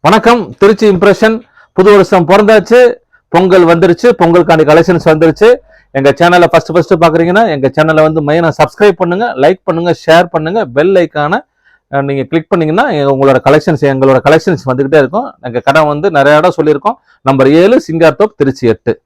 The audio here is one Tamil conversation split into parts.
வணக்கம் திருச்சி இம்ப்ரெஷன். புது வருஷம் பிறந்தாச்சு, பொங்கல் வந்துருச்சு, பொங்கலுக்கான கலெக்ஷன்ஸ் வந்துருச்சு. எங்க சேனலை ஃபர்ஸ்ட் பாக்குறீங்கன்னா எங்க சேனலை வந்து மெயினா சப்ஸ்கிரைப் பண்ணுங்க, லைக் பண்ணுங்க, ஷேர் பண்ணுங்க, பெல் ஐக்கான நீங்க கிளிக் பண்ணீங்கன்னா எங்களோட கலெக்ஷன்ஸ் வந்துகிட்டே இருக்கும். எங்க கடை வந்து நிறைய இடம் சொல்லியிருக்கோம். நம்பர் 7 சிங்கார்தோப், திருச்சி 8.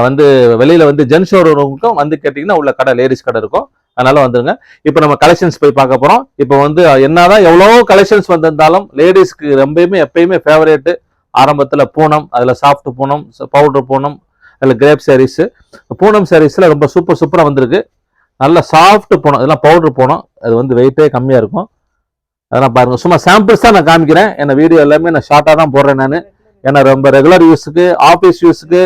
வந்து வெளியில வந்து ஜென் ஷோரூமுக்கும் வந்து கேட்டீங்கன்னா உள்ள கடை லேடிஸ் கடை இருக்கும். அதனால வந்துருங்க. இப்போ நம்ம கலெக்ஷன்ஸ் போய் பார்க்க போறோம். இப்போ வந்து என்னதான் எவ்வளவோ கலெக்ஷன்ஸ் வந்திருந்தாலும் லேடிஸ்க்கு ரொம்பவுமே எப்பயுமே ஃபேவரேட் ஆரம்பத்துல பூனம், அதுல சாஃப்ட் பூனம், பவுடர் பூனம், அதுல கிரேப் சாரீஸ். பூனம் சாரீஸ்ல ரொம்ப சூப்பரா வந்திருக்கு. நல்ல சாஃப்ட் பூனம், இதெல்லாம் பவுடர் பூனம். அது வந்து வெயிட்டே கம்மியா இருக்கும். அதெல்லாம் பாருங்க, சும்மா சாம்பிள்ஸ் தான் நான் காமிக்கிறேன். என்ன வீடியோ எல்லாமே நான் ஷார்ட்டா தான் போடுறேன் நான். ஏன்னா ரொம்ப ரெகுலர் யூஸுக்கு, ஆஃபீஸ் யூஸுக்கு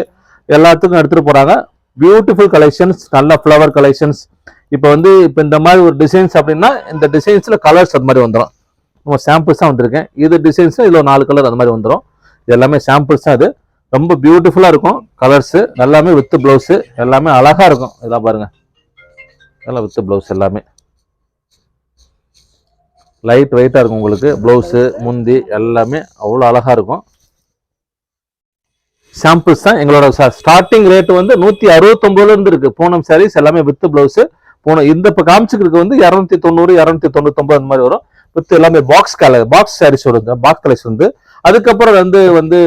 எல்லாத்துக்கும் எடுத்துட்டு போறாங்க. பியூட்டிஃபுல் கலெக்ஷன்ஸ், நல்ல ஃப்ளவர் கலெக்ஷன்ஸ். இப்போ இந்த மாதிரி ஒரு டிசைன்ஸ் அப்படின்னா இந்த டிசைன்ஸ்ல கலர்ஸ் அது மாதிரி வந்துடும். நம்ம சாம்பிள்ஸ் தான் வந்திருக்கேன். இது டிசைன்ஸ் இதுல 4 கலர் அது மாதிரி வந்துடும். இது எல்லாமே சாம்பிள்ஸ் தான். அது ரொம்ப பியூட்டிஃபுல்லா இருக்கும். கலர்ஸ் எல்லாமே வித் பிளவுஸ் எல்லாமே அழகா இருக்கும். இதான் பாருங்க, எல்லாம் வித் பிளவுஸ் எல்லாமே லைட் வெயிட்டா இருக்கும். உங்களுக்கு பிளவுஸ் முந்தி எல்லாமே அவ்வளோ அழகா இருக்கும். சாம்பிள்ஸ் தான். எங்களோட ஸ்டார்டிங் ரேட் வந்து 169 இருந்து இருக்கு. பூனம் சாரீஸ் எல்லாமே வித் பிளவுஸ். இந்த இப்போ காமிச்சுக்கு வந்து 290, 299 அந்த மாதிரி வரும். வித் எல்லாமே பாக்ஸ் சாரீஸ் வருது, பாக்ஸ் கலெக்ஷன் வந்து. அதுக்கப்புறம் வந்து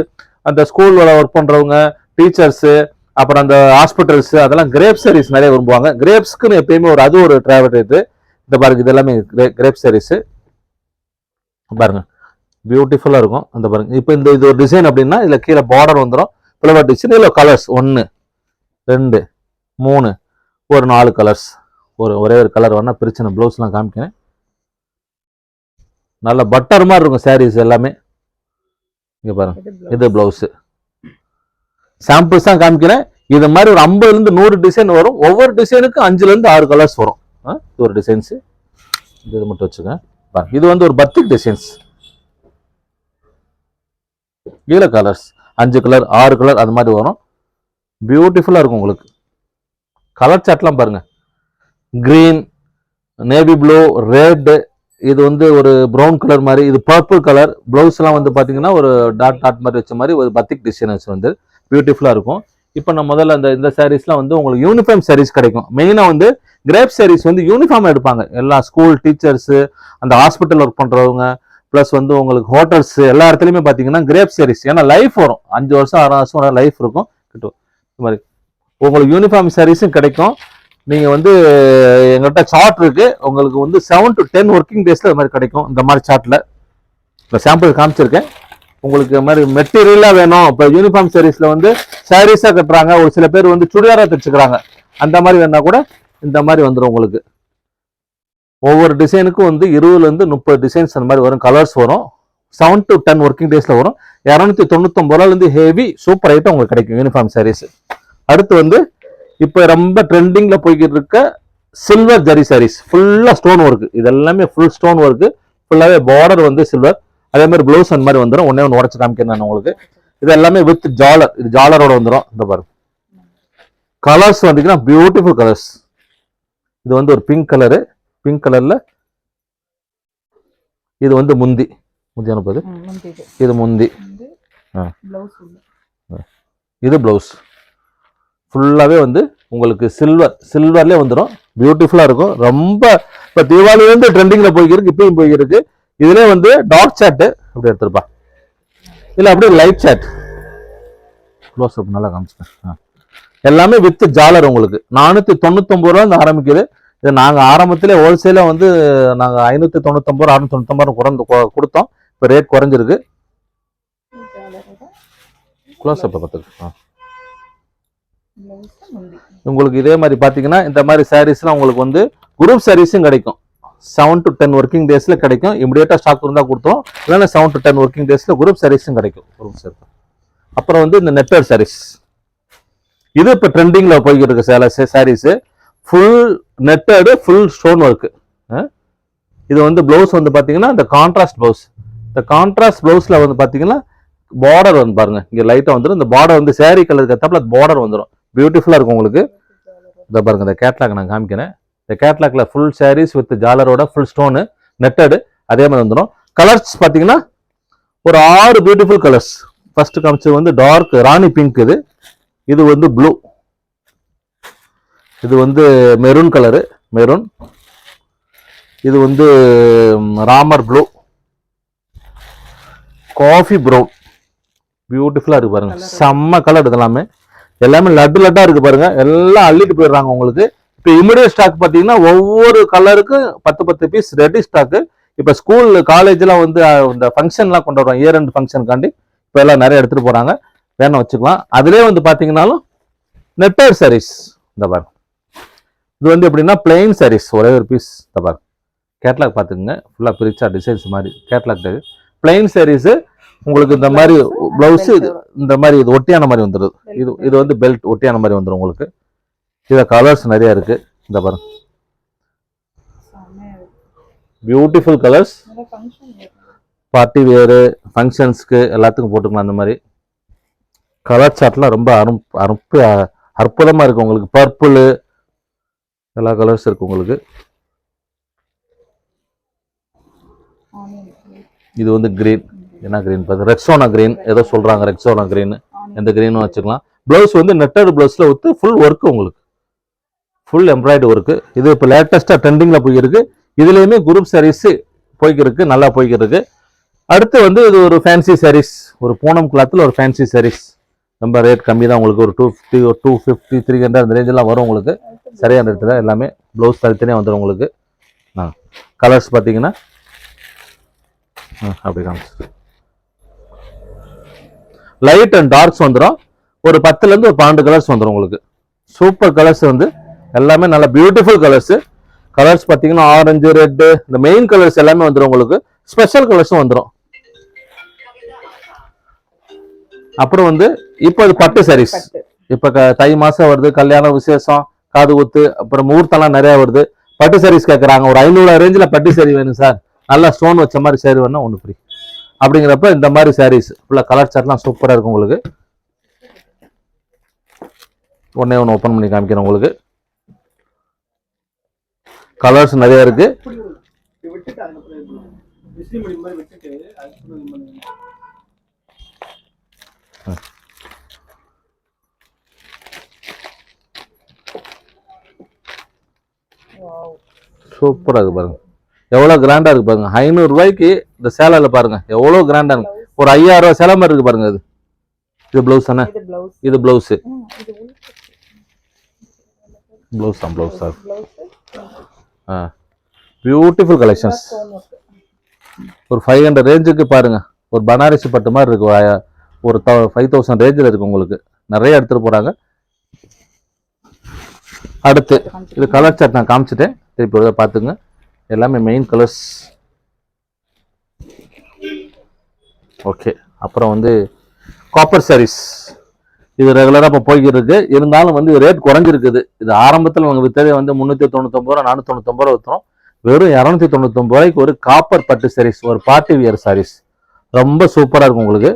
அந்த ஸ்கூல்ல ஒர்க் பண்றவங்க, டீச்சர்ஸ், அப்புறம் அந்த ஹாஸ்பிட்டல்ஸ், அதெல்லாம் கிரேப் சாரீஸ் நிறைய விரும்புவாங்க. கிரேப்ஸ்க்குன்னு எப்பயுமே அது ஒரு ஃபேவரட். இந்த பாருங்க, இது எல்லாமே கிரேப் சாரீஸ் பாருங்க, பியூட்டிஃபுல்லா இருக்கும். அந்த பாருங்க, இப்போ இது ஒரு டிசைன் அப்படின்னா இதுல கீழே பார்டர் வந்துடும். Flower design. இதில் கலர்ஸ் 1 2 3 ஒரு 4 கலர்ஸ். ஒரே ஒரு கலர் வேணா பிரச்சனை. ப்ளவுஸ்லாம் காமிக்கிறேன். நல்ல பட்டர் மாதிரி இருக்கும் சாரீஸ் எல்லாமே. இங்க பாருங்க, இது பிளவுஸ். சாம்பிள்ஸ் தான் காமிக்கிறேன். இது மாதிரி ஒரு 50 to 100 டிசைன் வரும். ஒவ்வொரு டிசைனுக்கும் 5 to 6 கலர்ஸ் வரும். இது ஒரு டிசைன்ஸ். இது மட்டும் வச்சுக்கேன். இது வந்து ஒரு பத்திக் டிசைன்ஸ். கீழே கலர்ஸ் 5 கலர் 6 கலர் அது மாதிரி வரும். பியூட்டிஃபுல்லா இருக்கும் உங்களுக்கு. கலர் சார்ட்லாம் பாருங்க, கிரீன், நேவி ப்ளூ, ரெட், இது வந்து ஒரு ப்ரௌன் கலர் மாதிரி, இது பர்பிள் கலர். பிளவுஸ் எல்லாம் வந்து பாத்தீங்கன்னா ஒரு டாட் மாதிரி வச்ச மாதிரி ஒரு பத்திக் டிசைன்ஸ் வந்து பியூட்டிஃபுல்லா இருக்கும். இப்போ நம்ம முதல்ல இந்த சாரீஸ்லாம் வந்து உங்களுக்கு யூனிஃபார்ம் சாரீஸ் கிடைக்கும். மெயினா வந்து கிரேப் சாரீஸ் வந்து யூனிஃபார்ம் எடுப்பாங்க. எல்லா ஸ்கூல் டீச்சர்ஸ், அந்த ஹாஸ்பிட்டல் ஒர்க் பண்றவங்க, பிளஸ் வந்து உங்களுக்கு ஹோட்டல்ஸ், எல்லா இடத்துலயுமே பாத்தீங்கன்னா கிரேப் சாரீஸ். ஏன்னா லைஃப் வரும், 5 வருஷம் 6 வருஷம் லைஃப் இருக்கும். இந்த மாதிரி உங்களுக்கு யூனிஃபார்ம் சாரீஸும் கிடைக்கும். நீங்க வந்து எங்கள்கிட்ட சார்ட் இருக்கு. உங்களுக்கு வந்து 7 to 10 ஒர்க்கிங் டேஸ்ல அது மாதிரி கிடைக்கும். இந்த மாதிரி சார்ட்ல இந்த சாம்பிள் காமிச்சிருக்கேன். உங்களுக்கு மாதிரி மெட்டீரியலா வேணும். இப்போ யூனிஃபார்ம் சாரீஸ்ல வந்து சாரீஸா கட்டுறாங்க, ஒரு சில பேர் வந்து சுடிதாரா தச்சுக்கிறாங்க. அந்த மாதிரி வேணா கூட இந்த மாதிரி வந்துடும் உங்களுக்கு. ஒவ்வொரு டிசைனுக்கும் வந்து 20 to 30 டிசைன்ஸ் அந்த மாதிரி வரும். கலர்ஸ் வரும். 7 to 10 ஒர்க்கிங் டேஸ்ல வரும். 299 ஹெவி சூப்பர் ஐட்டம் உங்களுக்கு கிடைக்கும் யூனிஃபார்ம் சாரீஸ். அடுத்து வந்து இப்ப ரொம்ப ட்ரெண்டிங்ல போய்கிட்டு இருக்க சில்வர் ஜரி சாரீஸ், ஃபுல்லா ஸ்டோன் ஒர்க். இது எல்லாமே ஃபுல் ஸ்டோன் ஒர்க். ஃபுல்லாவே பார்டர் வந்து சில்வர். அதே மாதிரி பிளவுஸ் அந்த மாதிரி வந்துடும். ஒன்னே ஒன்று உடச்சு காமிக்கிறேன் நான் உங்களுக்கு. இது எல்லாமே வித் ஜாலர். இது ஜாலரோட வந்துடும். இந்த பாருங்க, கலர்ஸ் வந்தீங்கன்னா பியூட்டிஃபுல் கலர்ஸ். இது வந்து ஒரு பிங்க் கலரு. பிங்க் கலர்ல இது வந்து முந்தி அனுப்புது. இது முந்தி, இது பிளவுஸ். ஃபுல்லாவே வந்து உங்களுக்கு சில்வர்லயே வந்துடும். பியூட்டிஃபுல்லா இருக்கும். ரொம்ப இப்ப தீபாவளி வந்து ட்ரெண்டிங்ல போய்க்கிருக்கு, இப்பயும் போய்க்கிருக்கு. இதுல வந்து டார்க் சாட் அப்படி எடுத்துருப்பா, இல்ல அப்படியே லைட் சாட். க்ளோஸ் அப் நல்லா காமிச்சிட்டேன். எல்லாமே வித் ஜாலர். உங்களுக்கு 499 ஆரம்பிக்குது. இது நாங்க ஆரம்பத்திலே ஹோல்சேலா வந்து நாங்க 599 699 கொடுத்தோம். இப்ப ரேட் குறைஞ்சிருக்கு. க்ளோஸ் அப் பார்த்துக்கு. உங்களுக்கு இதே மாதிரி பாத்தீங்கன்னா இந்த மாதிரி சாரீஸ்லாம் உங்களுக்கு வந்து குரூப் சாரீஸும் கிடைக்கும். 7 to 10 ஒர்க்கிங் டேஸ்ல கிடைக்கும். இமிடியேட்டா ஸ்டாக் இருந்தா கொடுத்தோம். இல்லைன்னா 7 to 10 ஒர்க்கிங் டேஸ்ல குரூப் சாரீஸும் கிடைக்கும். அப்புறம் வந்து இந்த நெட்டட் சாரீஸ், இது இப்ப ட்ரெண்டிங்ல போய்கிட்டு இருக்கு sarees. Full netted, full stone work. இது வந்து பிளவுஸ் வந்து பாத்தீங்கன்னா இந்த கான்ட்ராஸ்ட் பிளவுஸ். இந்த கான்ட்ராஸ்ட் பிளவுஸ்ல வந்து பாத்தீங்கன்னா பார்டர் வந்து பாருங்க, இங்க லைட்டா வந்துடும். இந்த பார்டர் வந்து சாரி கலருக்கு ஏத்தாப்புல பார்டர் வந்துடும். பியூட்டிஃபுல்லா இருக்கும் உங்களுக்கு. இதை பாருங்க, இந்த கேட்லாக் நான் காமிக்கிறேன். இந்த கேட்லாக்ல ஃபுல் சாரீஸ் வித் ஜாலரோட ஃபுல் ஸ்டோனு நெட்டடு அதே மாதிரி வந்துடும். கலர்ஸ் பாத்தீங்கன்னா ஒரு 6 பியூட்டிஃபுல் கலர்ஸ். ஃபர்ஸ்ட் காமிச்சது வந்து டார்க் ராணி பிங்க், இது வந்து ப்ளூ, இது வந்து மெரூன் கலரு, மெரூன், இது வந்து ராமர் ப்ளூ, காஃபி ப்ரௌன், பியூட்டிஃபுல்லா இருக்கு பாருங்க. செம்ம கலர் இதெல்லாமே. எல்லாமே லட்டு லட்டா இருக்கு பாருங்க. எல்லாம் அள்ளிட்டு போயிடுறாங்க உங்களுக்கு. இப்போ இமிடியட் ஸ்டாக் பார்த்தீங்கன்னா ஒவ்வொரு கலருக்கும் 10 பீஸ் ரெடி ஸ்டாக்கு. இப்போ ஸ்கூல் காலேஜ்லாம் வந்து இந்த ஃபங்க்ஷன்லாம் கொண்டு வருவாங்க, இயர் எண்ட் ஃபங்க்ஷனுக்காண்டி இப்போ எல்லாம் நிறைய எடுத்துட்டு போறாங்க, வேணும் வச்சுக்கலாம். அதுலேயே வந்து பார்த்தீங்கன்னாலும் நெட்டர் சாரீஸ் இந்த பாருங்க. இது வந்து எப்படின்னா பிளெயின் சாரீஸ், ஒரே ஒரு பீஸ் இந்த பாருங்க. கேட்லாக் பார்த்துக்குங்க, ஃபுல்லாக பிரிச்சா டிசைன்ஸ் மாதிரி கேட்லாக். பிளெயின் சாரீஸ் உங்களுக்கு இந்த மாதிரி பிளவுஸ் இந்த மாதிரி இது ஒட்டியான மாதிரி வந்துடுது. இது வந்து பெல்ட் ஒட்டியான மாதிரி வந்துடும் உங்களுக்கு. இதில் கலர்ஸ் நிறைய இருக்கு இந்த பாருங்க. பியூட்டிஃபுல் கலர்ஸ், பார்ட்டி வேரு, ஃபங்க்ஷன்ஸ்க்கு எல்லாத்துக்கும் போட்டுக்கலாம். அந்த மாதிரி கலர் சார்ட்லாம் ரொம்ப அற்புதமா இருக்கு உங்களுக்கு. பர்பிள் எல்லா கலர்ஸ் இருக்கு உங்களுக்கு. இது வந்து கிரீன், என்ன கிரீன் பார்த்து, ரெக்ஸோனா கிரீன் ஏதோ சொல்றாங்க, ரெக்ஸோனா கிரீன், எந்த கிரீனும் வச்சுக்கலாம். பிளவுஸ் வந்து நெட்டட் பிளவுஸ்ல வித்து ஃபுல் ஒர்க் உங்களுக்கு, ஃபுல் எம்ப்ராய்டரி ஒர்க்கு. இது இப்போ லேட்டஸ்டா ட்ரெண்டிங்ல போயிருக்கு. இதுலயுமே குரூப் சாரீஸ் போய்க்கிருக்கு, நல்லா போய்க்கிருக்கு. அடுத்து வந்து இது ஒரு ஃபேன்சி சாரீஸ், ஒரு பூனம் கிளாத்தில் ஒரு ஃபேன்சி சாரீஸ். ரொம்ப ரேட் கம்மி தான் உங்களுக்கு, ஒரு 250 ஒரு 250 300 அந்த ரேஞ்செல்லாம் வரும் உங்களுக்கு. சரியான இடத்துல எல்லாமே ப்ளவுஸ் தனித்தனியாக வந்துடும் உங்களுக்கு. கலர்ஸ் பார்த்தீங்கன்னா அப்படி காமிச்சு லைட் அண்ட் டார்க்ஸ் வந்துடும். ஒரு 10லேருந்து ஒரு 12 கலர்ஸ் வந்துடும் உங்களுக்கு. சூப்பர் கலர்ஸ் வந்து எல்லாமே நல்ல பியூட்டிஃபுல் கலர்ஸ். கலர்ஸ் பார்த்தீங்கன்னா ஆரஞ்சு, ரெட்டு, இந்த மெயின் கலர்ஸ் எல்லாமே வந்துடும் உங்களுக்கு. ஸ்பெஷல் கலர்ஸும் வந்துடும். அப்புறம் வந்து இப்போ அது பட்டு சாரீஸ். இப்போ தை மாசம் வருது, கல்யாணம் விசேஷம், காது குத்து, அப்புறம் முகூர்த்தம்லாம் நிறைய வருது. பட்டு சாரீஸ் கேட்குறாங்க. ஒரு 500 ரேஞ்சில் பட்டு சாரி வேணும் சார், நல்லா ஸ்டோன் வச்ச மாதிரி சாரி வேணும், ஒன்று ஃப்ரீ. அப்படிங்கிறப்ப இந்த மாதிரி சாரீஸ் ஃபுல்லாக கலர் சார்ட்லாம் சூப்பராக இருக்கும் உங்களுக்கு. ஒன்று ஓப்பன் பண்ணி காமிக்கிறேன் உங்களுக்கு. கலர்ஸ் நிறைய இருக்கு. சூப்பரா இருக்கு பாருங்க, எவ்வளவு கிராண்டா இருக்கு பாருங்க. 500 ரூபாய்க்கு இந்த சேலையில பாருங்க எவ்வளவு கிராண்டா இருக்கு. ஒரு 5000 ரூபாய் சேலை மாதிரி இருக்கு பாருங்க. இது பிளவுஸ் தானே, இது பிளவுஸ், பிளவுஸ் தான், பிளவுஸ் தான். Beautiful collections. ஒரு 500 ரேஞ்சுக்கு பாருங்க, ஒரு பனாரசி பட்டு மாதிரி இருக்கு. ஒரு 5000 ரேஞ்சில் இருக்கு உங்களுக்கு. நிறைய எடுத்துட்டு போறாங்க. அடுத்து இது கலர் சார்ட் நான் காமிச்சிட்டேன், திருப்பி பார்த்துங்க. எல்லாமே மெயின் கலர்ஸ். ஓகே, அப்புறம் வந்து காப்பர் சாரீஸ். இது ரெகுலராக இப்போ போய்கிட்டு இருக்கு. இருந்தாலும் வந்து ரேட் குறைஞ்சிருக்குது. இது ஆரம்பத்தில் நாங்கள் வித்ததே வந்து 399 ரூபா 499 ரூபா விற்றுறோம். வெறும் 299 ரூபாய்க்கு ஒரு காப்பர் பட்டு சாரீஸ், ஒரு பார்ட்டி வியர் சாரீஸ். ரொம்ப சூப்பராக இருக்கும் உங்களுக்கு.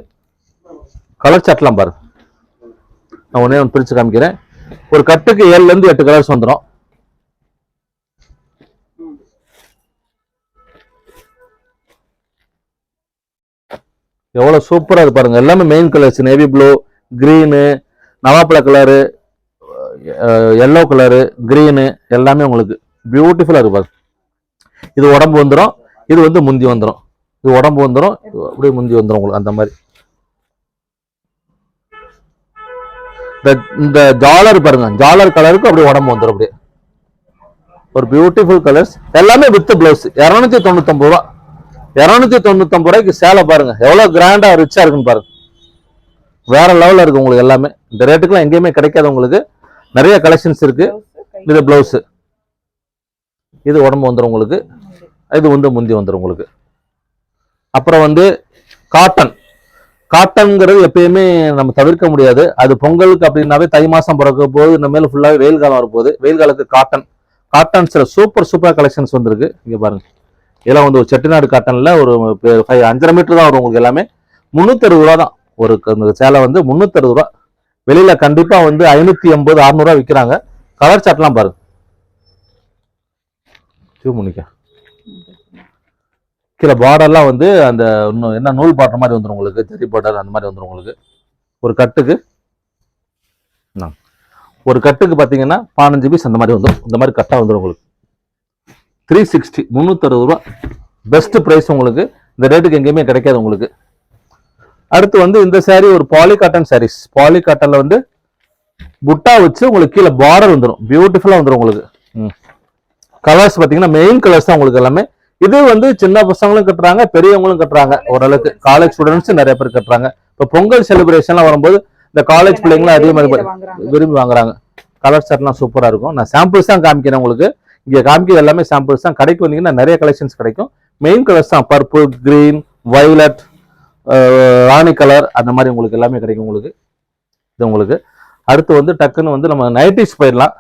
கலர் சார்ட்லாம் பாருங்க, நான் ஒன்றே ஒன்று பிரித்து காமிக்கிறேன். ஒரு கட்டுக்கு 7லேருந்து 8 கலர்ஸ் வந்துடும். எவ்வளவு சூப்பரா இருக்கு பாருங்க. எல்லாமே main colours, navy blue, green, நவாப்பழ கலரு, எல்லோ கலரு, கிரீனு, எல்லாமே உங்களுக்கு பியூட்டிஃபுல்லா இருக்கு பாருங்க. இது உடம்பு வந்துடும், இது வந்து முந்தி வந்துடும். இது உடம்பு வந்துடும், அப்படியே முந்தி வந்துடும் உங்களுக்கு. அந்த மாதிரி இந்த ஜாலர் பாருங்க, ஜாலர் கலருக்கு அப்படியே உடம்பு வந்துடும். அப்படியே ஒரு பியூட்டிஃபுல் கலர்ஸ். எல்லாமே வித் பிளவுஸ். 299 ரூபா. 299 ரூபாய்க்கு சேலை பாருங்க, எவ்வளவு கிராண்டா ரிச்சா இருக்குன்னு பாருங்க. வேற லெவல்ல இருக்கு உங்களுக்கு. எல்லாமே இந்த ரேட்டுக்குலாம் எங்கேயுமே கிடைக்காது உங்களுக்கு. நிறைய கலெக்ஷன்ஸ் இருக்கு. இது பிளவுஸ், இது உடம்பு வந்துடும் உங்களுக்கு. இது வந்து முந்தி வந்துடும் உங்களுக்கு. அப்புறம் வந்து காட்டன். காட்டன்ங்கிறது எப்பயுமே நம்ம தவிர்க்க முடியாது. அது பொங்கலுக்கு அப்படின்னாவே தை மாசம் பிறக்க போது, இந்த மேல ஃபுல்லாவே வெயில் காலம் வரப்போகுது. வெயில் காலத்துக்கு காட்டன், காட்டன்ஸ்ல சூப்பர் கலெக்ஷன்ஸ் வந்திருக்கு. இங்க பாருங்க, இதெல்லாம் வந்து ஒரு செட்டிநாடு காட்டன்ல ஒரு 5.5 மீட்டர் தான் வரும் உங்களுக்கு. எல்லாமே 360 ரூபா தான் ஒரு சேலை வந்து 360 ரூபா. வெளியில கண்டிப்பா வந்து 580 600 ரூபா விற்கிறாங்க. கலர் சார்ட்லாம் பாருங்க. கீழே பார்டர்லாம் வந்து அந்த என்ன நூல் பார்டர் மாதிரி வந்துடும் உங்களுக்கு, ஜரி பார்டர் அந்த மாதிரி வந்துடும் உங்களுக்கு. ஒரு கட்டுக்கு பார்த்தீங்கன்னா 15 பீஸ் அந்த மாதிரி வந்துடும். இந்த மாதிரி கட்டாக வந்துடும் உங்களுக்கு. 360 360 ரூபா பெஸ்ட் ப்ரைஸ் உங்களுக்கு. இந்த ரேட்டுக்கு எங்கேயுமே கிடைக்காது உங்களுக்கு. அடுத்து வந்து இந்த சாரீ ஒரு பாலி காட்டன் சாரீஸ். பாலி காட்டன்ல வந்து புட்டா வச்சு உங்களுக்கு கீழே பார்டர் வந்துடும், பியூட்டிஃபுல்லா வந்துடும் உங்களுக்கு. கலர்ஸ் பார்த்தீங்கன்னா மெயின் கலர்ஸ் தான் உங்களுக்கு எல்லாமே. இது வந்து சின்ன பசங்களும் கட்டுறாங்க, பெரியவங்களும் கட்டுறாங்க. ஓரளவுக்கு காலேஜ் ஸ்டூடெண்ட்ஸ் நிறைய பேர் கட்டுறாங்க. இப்போ பொங்கல் செலிப்ரேஷன்லாம் வரும்போது இந்த காலேஜ் பிள்ளைங்களும் அதே மாதிரி விரும்பி வாங்குறாங்க. கலர் ஷர்ட்லாம் சூப்பரா இருக்கும். நான் சாம்பிள்ஸ் தான் காமிக்கிறேன் உங்களுக்கு. இங்க காமிக்கிறது எல்லாமே சாம்பிள்ஸ் தான். கடைக்கு வந்தீங்கன்னா நிறைய கலெக்ஷன்ஸ் கிடைக்கும். மெயின் கலர்ஸ் தான் பர்பிள், கிரீன், வயலட், ராணி கலர் அந்த மாதிரி உங்களுக்கு எல்லாமே கிடைக்கும் உங்களுக்கு. இது உங்களுக்கு அடுத்து வந்து டக்குன்னு வந்து நம்ம நைட்டிஸ் போயிடலாம்.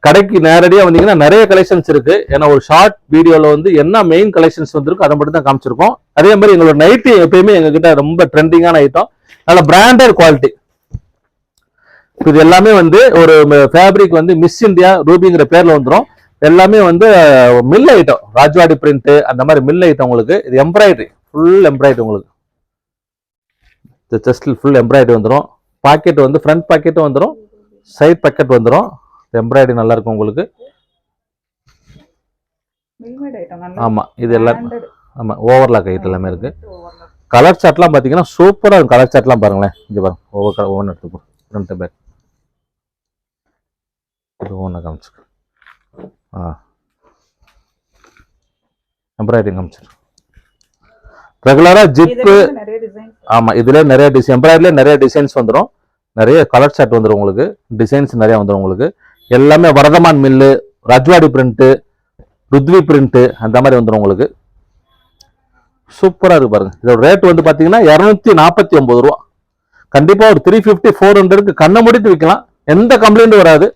கடைக்கு நேரடியாக வந்தீங்கன்னா நிறைய கலெக்ஷன்ஸ் இருக்கு. ஏன்னா ஒரு ஷார்ட் வீடியோல வந்து என்ன மெயின் கலெக்ஷன்ஸ் வந்துருக்கும் அதை மட்டும் தான் காமிச்சிருக்கோம். அதே மாதிரி எங்களோட நைட்டி எப்பயுமே எங்ககிட்ட ரொம்ப ட்ரெண்டிங்கான ஐட்டம், நல்ல பிராண்டட் குவாலிட்டி. இது எல்லாமே வந்து ஒரு ஃபேப்ரிக் வந்து மிஸ் இந்தியா ரூபிங்கிற பேர்ல வந்துடும். எல்லாமே வந்து மில் ஐட்டம், ராஜ்வாடி பிரிண்ட் அந்த மாதிரி மில் ஐட்டம் உங்களுக்கு. இது எம்ப்ராய்டரி, ஃபுல் எம்ப்ராய்டரி உங்களுக்கு. செஸ்ட்ல ஃபுல் எம்ப்ராய்டரி வந்துடும். பாக்கெட் வந்து ஃப்ரண்ட் பாக்கெட்டும் வந்துடும், சைட் பாக்கெட் வந்துடும். எம்ப்ராய்டரி நல்லா இருக்கும் உங்களுக்கு. ஆமா இது எல்லாம் ஆமா ஓவர்லாக் ஐட்டம் எல்லாமே இருக்கு. கலர் சார்ட்லாம் பாத்தீங்கன்னா சூப்பரா இருக்கும். கலர் சார்ட்லாம் பாருங்களேன், இங்க பாருங்க. ஒவ்வொன்று எடுத்து ஃப்ரண்ட் பேக் இது ஒன்று காமிச்சு எம்ப்ராய்டரி காமிச்சு ரெகுலரா ஜிப்பு. ஆமா இதுல நிறைய டிசைன், எம்ப்ராய்டரியில நிறைய டிசைன்ஸ் வந்துடும். நிறைய கலர் சார்ட் வந்துடும் உங்களுக்கு, டிசைன்ஸ் நிறைய வந்துடும் உங்களுக்கு. எல்லாமே வரதமான் mill, Rajwadi print, Ruthvi print அந்த மாதிரி வந்துடும் உங்களுக்கு. சூப்பரா இருக்கு பாருங்க. இதோட ரேட் வந்து பாத்தீங்கன்னா 249 ரூபா. கண்டிப்பா ஒரு 350 400க்கு கண்ணை முடித்து விற்கலாம், எந்த கம்ப்ளைண்ட் வராது.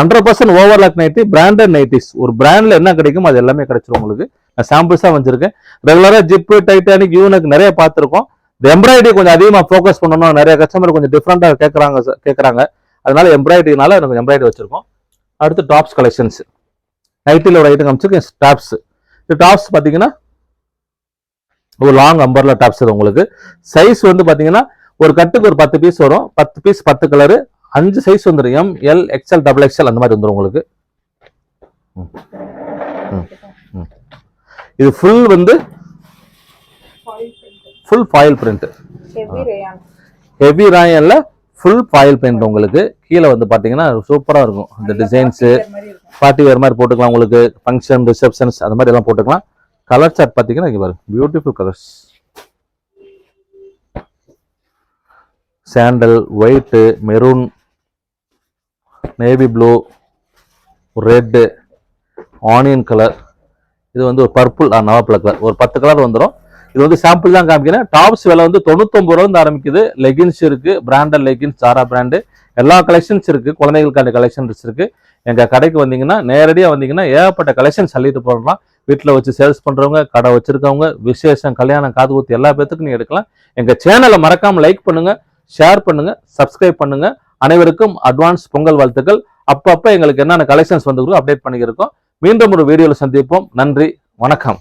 100% ஓவர்லாக் நைட்டி, பிராண்டட் நைட்டிஸ். ஒரு பிராண்ட்ல என்ன கிடைக்கும் அது எல்லாமே கிடைச்சிடும் உங்களுக்கு. நான் சாம்பிள்ஸா வச்சிருக்கேன். ரெகுலரா ஜிப்பு, டைட்டானிக், யூனக் நிறைய பார்த்துருக்கோம். இந்த எம்ப்ராய்டரி கொஞ்சம் அதிகமாக ஃபோக்கஸ் பண்ணணும். நிறைய கஸ்டமர் கொஞ்சம் டிஃப்ரெண்டா கேட்கறாங்க. அதனால எம்ப்ராய்டரினால எனக்கு எம்ப்ராய்டரி வச்சிருக்கோம். அடுத்து டாப்ஸ் கலெக்ஷன்ஸ். நைட்டில ஒரு ஐட்டம் காமிச்சிருக்கேன், டாப்ஸ். இந்த டாப்ஸ் பாத்தீங்கன்னா ஒரு லாங் அம்பர்லா டாப்ஸ் இது உங்களுக்கு. சைஸ் வந்து பாத்தீங்கன்னா ஒரு கட்டுக்கு ஒரு 10 பீஸ் வரும். 10 பீஸ் 10 கலரு, 5 சைஸ் வந்துடும். M, L, XL, double XL அந்த மாதிரி வந்துடும் உங்களுக்கு. இது ஃபுல் வந்து ஃபுல் ஃபாயில் பிரிண்ட், ஹெவி ராயன்ல ஃபுல் ஃபாயில் பிரிண்ட் உங்களுக்கு. கீழே வந்து பாத்தீங்கன்னா சூப்பரா இருக்கும். இந்த டிசைன்ஸ் பார்ட்டி வேர் மாதிரி போட்டுக்கலாம் உங்களுக்கு. ஃபங்க்ஷன், ரிசப்ஷன்ஸ் அந்த மாதிரி எல்லாம் போட்டுக்கலாம். கலர் சார்ட் பாத்தீங்கன்னா இங்க பாருங்க, beautiful colours. Sandal, white, maroon, navy blue, red, onion colour. இது வந்து ஒரு பர்பிள், நவாப்பழ கலர். ஒரு 10 கலர் வந்துடும். இது வந்து சாம்பிள் தான் காமிக்கிறேன். டாப்ஸ் விலை வந்து 99 ரூபா ஆரம்பிக்குது. லெகின்ஸ் இருக்கு, பிராண்டட் லெகின்ஸ், சாரா பிராண்டு, எல்லா கலெக்ஷன்ஸ் இருக்கு. குழந்தைகளுக்கான கலெக்ஷன்ஸ் இருக்கு. எங்க கடைக்கு வந்தீங்கன்னா நேரடியாக வந்தீங்கன்னா ஏகப்பட்ட கலெக்ஷன் சொல்லிட்டு போடலாம். வீட்டில் வச்சு சேல்ஸ் பண்றவங்க, கடை வச்சிருக்கவங்க, விசேஷம், கல்யாணம், காது ஊத்து எல்லா பேத்துக்கும் நீங்க எடுக்கலாம். எங்க சேனலை மறக்காம லைக் பண்ணுங்க, ஷேர் பண்ணுங்க, சப்ஸ்கிரைப் பண்ணுங்க. அனைவருக்கும் அட்வான்ஸ் பொங்கல் வாழ்த்துக்கள். அப்பப்ப எங்களுக்கு என்னென்ன கலெக்ஷன்ஸ் வந்து அப்டேட் பண்ணியிருக்கோம். மீண்டும் ஒரு வீடியோவில் சந்திப்போம். நன்றி, வணக்கம்.